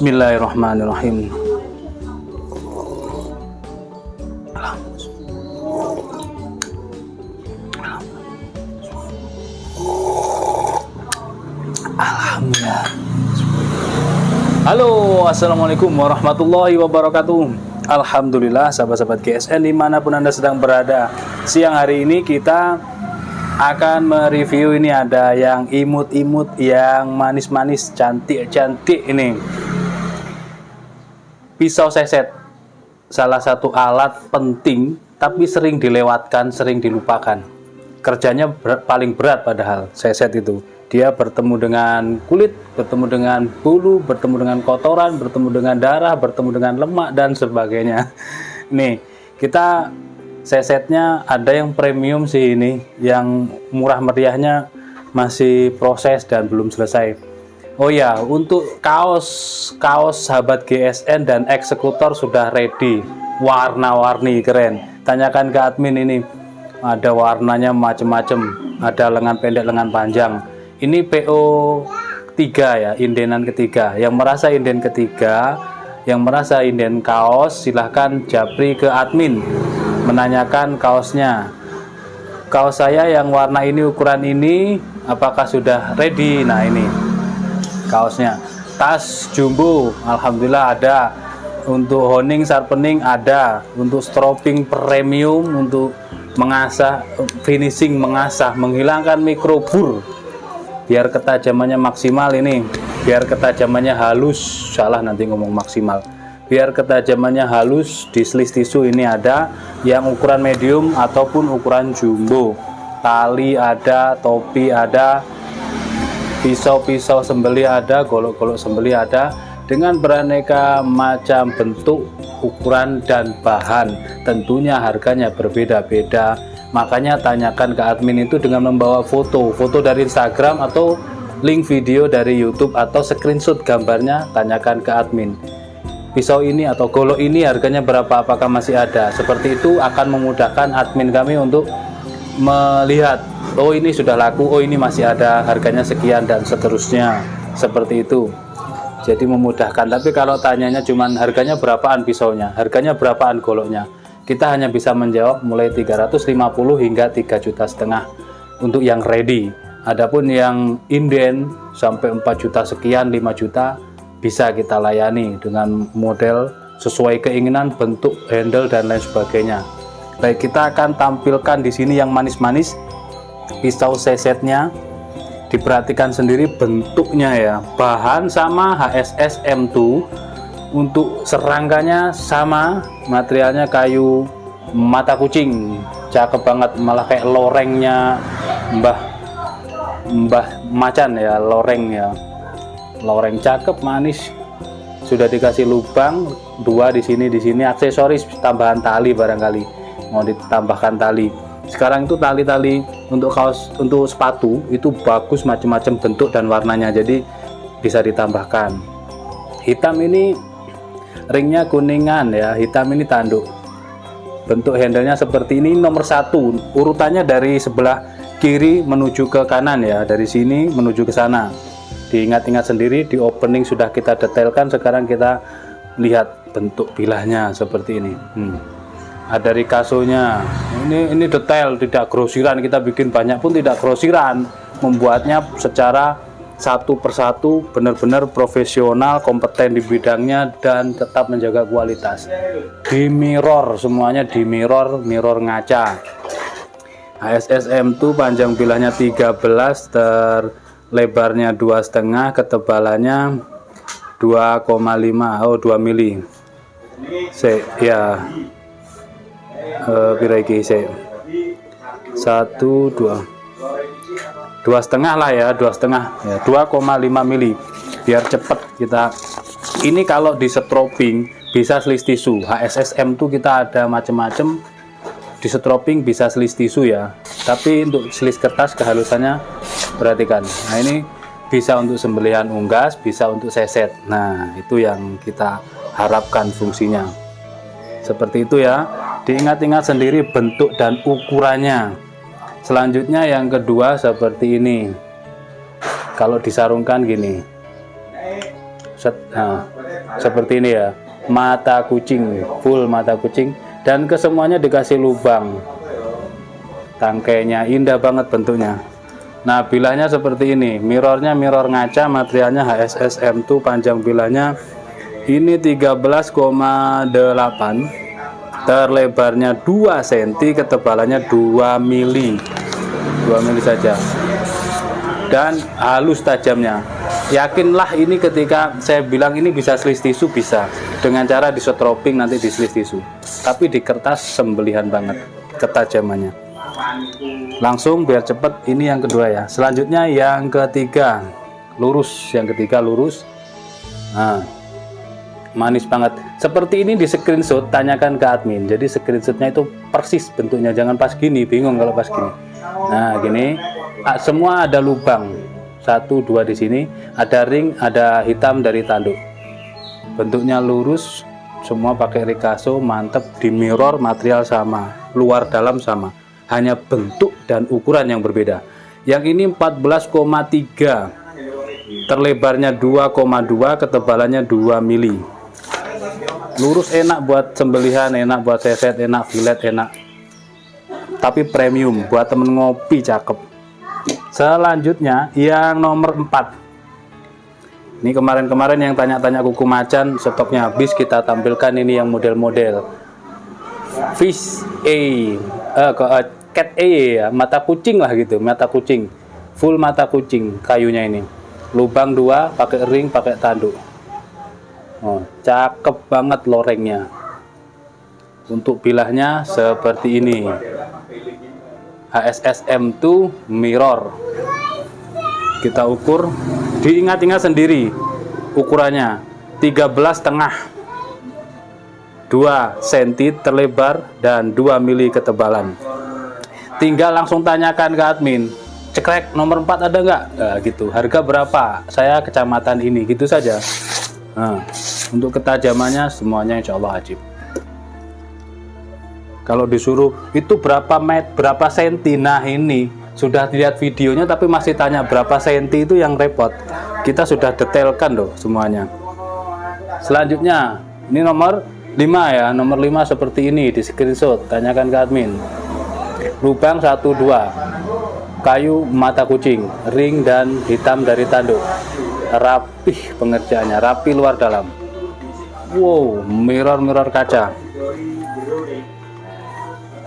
Bismillahirrahmanirrahim. Alhamdulillah. Halo, assalamualaikum warahmatullahi wabarakatuh. Alhamdulillah, sahabat-sahabat GSN dimanapun Anda sedang berada. Siang hari ini kita akan mereview, ini ada yang imut-imut, yang manis-manis, cantik-cantik ini. Pisau seset, salah satu alat penting tapi sering dilewatkan, sering dilupakan. Kerjanya paling berat padahal seset itu. Dia bertemu dengan kulit, bertemu dengan bulu, bertemu dengan kotoran, bertemu dengan darah, bertemu dengan lemak dan sebagainya. Nih, kita sesetnya ada yang premium sih ini, yang murah meriahnya masih proses dan belum selesai. Oh ya, untuk kaos sahabat GSN dan eksekutor sudah ready, warna-warni keren. Tanyakan ke admin ini, ada warnanya macam-macam, ada lengan pendek, lengan panjang. Ini PO 3 ya, indenan ketiga. Yang merasa inden ketiga, yang merasa inden kaos, silahkan japri ke admin menanyakan kaosnya. Kaos saya yang warna ini, ukuran ini, apakah sudah ready? Nah, ini kaosnya. Tas jumbo, alhamdulillah ada. Untuk honing sharpening ada. Untuk stropping premium, untuk mengasah, finishing mengasah, menghilangkan mikrobur biar ketajamannya maksimal. Ini biar ketajamannya halus, salah nanti ngomong maksimal, biar ketajamannya halus. Di slis tisu ini ada yang ukuran medium ataupun ukuran jumbo. Tali ada, topi ada, pisau-pisau sembelih ada, golok-golok sembelih ada, dengan beraneka macam bentuk, ukuran dan bahan. Tentunya harganya berbeda-beda. Makanya tanyakan ke admin itu dengan membawa foto dari Instagram atau link video dari YouTube atau screenshot gambarnya, tanyakan ke admin. Pisau ini atau golok ini harganya berapa, apakah masih ada? Seperti itu akan memudahkan admin kami untuk melihat, oh ini sudah laku, oh ini masih ada, harganya sekian dan seterusnya. Seperti itu. Jadi memudahkan. Tapi kalau tanyanya cuman harganya berapaan pisaunya, harganya berapaan goloknya, kita hanya bisa menjawab mulai 350 hingga 3,5 juta untuk yang ready. Adapun yang inden sampai 4 juta sekian, 5 juta bisa kita layani dengan model sesuai keinginan, bentuk, handle dan lain sebagainya. Baik, kita akan tampilkan di sini yang manis-manis. Pisau sesetnya diperhatikan sendiri bentuknya ya. Bahan sama HSS M2. Untuk serangkanya sama, materialnya kayu mata kucing, cakep banget, malah kayak lorengnya Mbah Macan ya, loreng ya, loreng cakep manis. Sudah dikasih lubang 2 di sini aksesoris tambahan tali, barangkali mau ditambahkan tali. Sekarang itu tali-tali untuk kaos, untuk sepatu itu bagus, macam-macam bentuk dan warnanya, jadi bisa ditambahkan. Hitam ini ringnya kuningan ya, hitam ini tanduk. Bentuk handlenya seperti ini, nomor 1 urutannya dari sebelah kiri menuju ke kanan ya, dari sini menuju ke sana. Diingat-ingat sendiri, di opening sudah kita detailkan. Sekarang kita lihat bentuk bilahnya seperti ini. Ada rikasonya, ini detail, tidak grosiran. Kita bikin banyak pun tidak grosiran, membuatnya secara satu persatu benar-benar profesional, kompeten di bidangnya dan tetap menjaga kualitas. Di mirror, semuanya di mirror ngaca. HSS M2 panjang bilahnya 13, lebarnya 2,5, ketebalannya 2,5, 2 mili. Ya. Piragi 1, 2. 2,5 lah ya, 2,5 ya, 2,5 mili biar cepet kita. Ini kalau di stropping bisa slis tisu. HSS M2 kita ada macam-macam, di stropping bisa slis tisu ya, tapi untuk slis kertas kehalusannya perhatikan. Nah, ini bisa untuk sembelihan unggas, bisa untuk seset. Nah, itu yang kita harapkan fungsinya seperti itu ya. Diingat-ingat sendiri bentuk dan ukurannya. Selanjutnya yang kedua seperti ini. Kalau disarungkan gini, set, nah, seperti ini ya, mata kucing, full mata kucing, dan kesemuanya dikasih lubang. Tangkainya indah banget bentuknya. Nah, bilahnya seperti ini, mirrornya mirror ngaca, materialnya HSS M2, panjang bilahnya ini 13,8, terlebarnya 2 cm, ketebalannya 2 mili, 2 mili saja, dan halus tajamnya. Yakinlah ini ketika saya bilang ini bisa slis tisu, bisa dengan cara disetroping nanti di slis tisu, tapi di kertas sembelihan banget ketajamannya. Langsung biar cepet, ini yang kedua ya. Selanjutnya yang ketiga, lurus. Yang ketiga lurus. Nah, manis banget. Seperti ini di screenshot, tanyakan ke admin. Jadi screenshotnya itu persis bentuknya, jangan pas gini, bingung kalau pas gini. Nah, gini, semua ada lubang. 1, 2 di sini, ada ring, ada hitam dari tanduk. Bentuknya lurus, semua pakai Ricasso, mantep. Di mirror material sama, luar dalam sama. Hanya bentuk dan ukuran yang berbeda. Yang ini 14,3, terlebarnya 2,2, ketebalannya 2 mili. Lurus, enak buat sembelihan, enak buat seset, enak filet, enak. Tapi premium buat temen ngopi, cakep. Selanjutnya yang nomor 4. Ini kemarin-kemarin yang tanya-tanya kuku macan, stoknya habis, kita tampilkan ini yang model-model. Fish Cat ya, mata kucing lah gitu, mata kucing, full mata kucing kayunya ini, lubang 2, pakai ring, pakai tanduk. Oh, cakep banget lorengnya. Untuk bilahnya seperti ini, HSS M2 mirror. Kita ukur, diingat-ingat sendiri ukurannya, 13,5, 2 cm terlebar dan 2 mili ketebalan. Tinggal langsung tanyakan ke admin, cekrek nomor 4 ada nggak? Nah, gitu. Harga berapa? Saya kecamatan ini, gitu saja. Nah, untuk ketajamannya semuanya insya Allah wajib. Kalau disuruh itu berapa senti, nah ini sudah dilihat videonya tapi masih tanya berapa senti, itu yang repot. Kita sudah detailkan loh semuanya. Selanjutnya ini nomor 5 ya, nomor 5 seperti ini di screenshot, tanyakan ke admin. Lubang 1, 2, kayu mata kucing, ring dan hitam dari tanduk. Rapih pengerjaannya, rapi luar dalam. Wow, mirror kaca.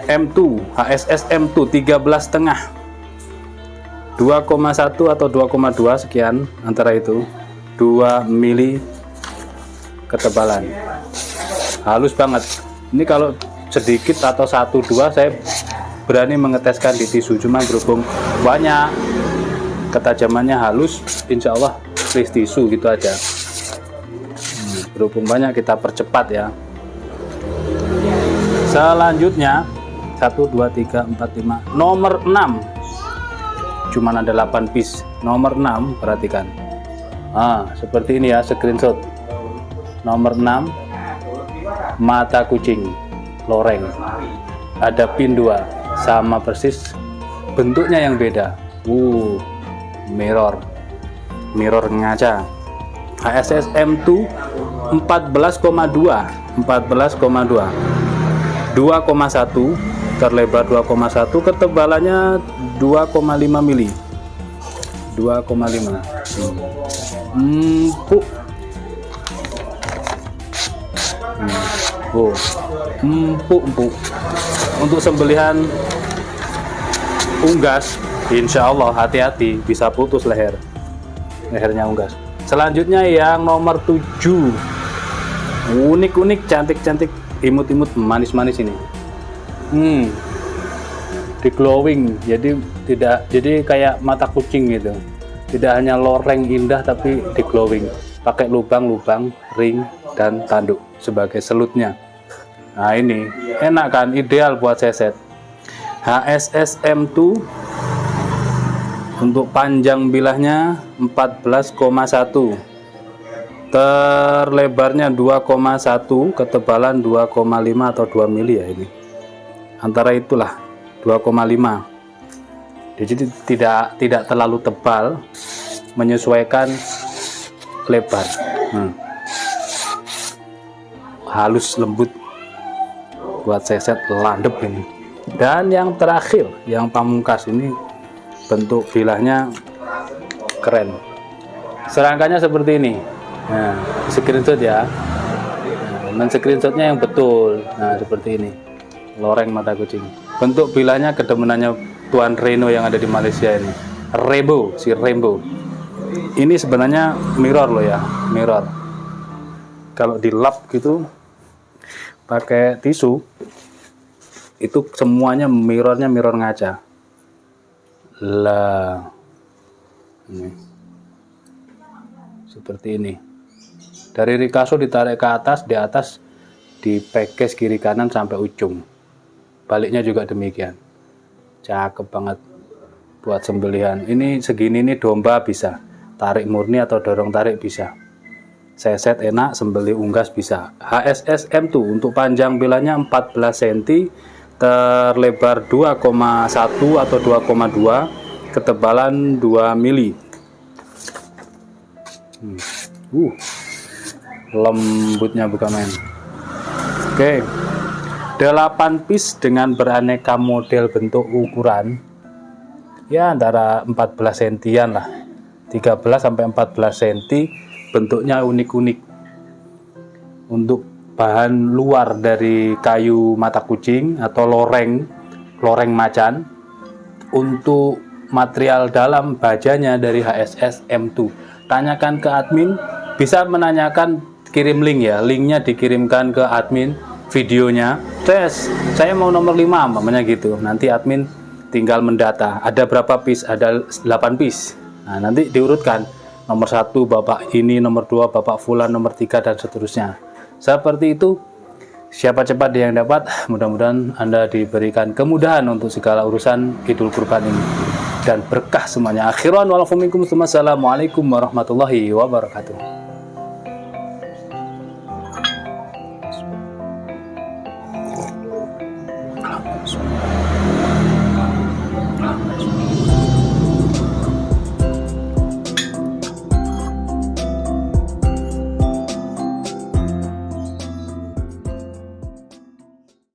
M2, HSS M2 13,5, 2,1 atau 2,2 sekian, antara itu 2 mili ketebalan. Halus banget. Ini kalau sedikit atau 1, 2 saya berani mengeteskan di tisu, cuma berhubung banyak ketajamannya halus, insya Allah slis tisu gitu aja. Berhubung banyak kita percepat ya. Selanjutnya 1, 2, 3, 4, 5, nomor 6, cuman ada 8 piece. Nomor 6, perhatikan, seperti ini ya, screenshot. Nomor 6, mata kucing loreng, ada pin 2, sama persis, bentuknya yang beda. Mirror ngaca. HSS M2 14,2, 2,1, terlebar 2,1, ketebalannya 2,5 mili, 2,5. Empuk. Untuk sembelihan unggas, insya Allah hati-hati, bisa putus lehernya unggas. Selanjutnya yang nomor 7, unik-unik, cantik-cantik, imut-imut, manis-manis ini. Di glowing, jadi kayak mata kucing gitu. Tidak hanya loreng indah tapi di glowing, pakai lubang-lubang, ring dan tanduk sebagai selutnya. Nah ini enak kan, ideal buat seset. HSS M2 untuk panjang bilahnya 14,1, terlebarnya 2,1, ketebalan 2,5 atau 2 mili ya, ini antara itulah 2,5. Jadi tidak terlalu tebal, menyesuaikan lebar. halus lembut buat seset landep ini. Dan yang terakhir, yang pamungkas ini, bentuk bilahnya keren. Serangkanya seperti ini. Nah, screenshot ya. Nah, screenshotnya yang betul. Nah, seperti ini. Loreng mata kucing. Bentuk bilahnya kedemenannya Tuan Reno yang ada di Malaysia ini. Rainbow, si Rainbow. Ini sebenarnya mirror loh ya, mirror. Kalau dilap gitu pakai tisu, itu semuanya mirrornya mirror ngaca. Lah, ini seperti ini. Dari Ricasso ditarik ke atas, di atas dipekes kiri kanan sampai ujung. Baliknya juga demikian. Cakep banget buat sembelihan. Ini segini nih domba bisa. Tarik murni atau dorong tarik bisa. Seset enak, sembelih unggas bisa. HSS M2 untuk panjang bilahnya 14 cm, terlebar 2,1 atau 2,2, ketebalan 2 mili. Lembutnya bukan main. Oke. 8 piece dengan beraneka model bentuk ukuran. Ya antara 14 sentian lah. 13 sampai 14 cm, bentuknya unik-unik. Untuk bahan luar dari kayu mata kucing atau loreng macan. Untuk material dalam bajanya dari HSS M2. Tanyakan ke admin, bisa menanyakan, kirim link ya, linknya dikirimkan ke admin videonya. Tes, saya mau nomor 5 namanya gitu. Nanti admin tinggal mendata, ada berapa piece, ada 8 piece. Nah, nanti diurutkan, nomor 1 bapak ini, nomor 2 bapak fulan, nomor 3 dan seterusnya. Seperti itu. Siapa cepat yang dapat, mudah-mudahan Anda diberikan kemudahan untuk segala urusan Idul Kurban ini dan berkah semuanya. Akhiran walafuminkum, assalamualaikum warahmatullahi wabarakatuh.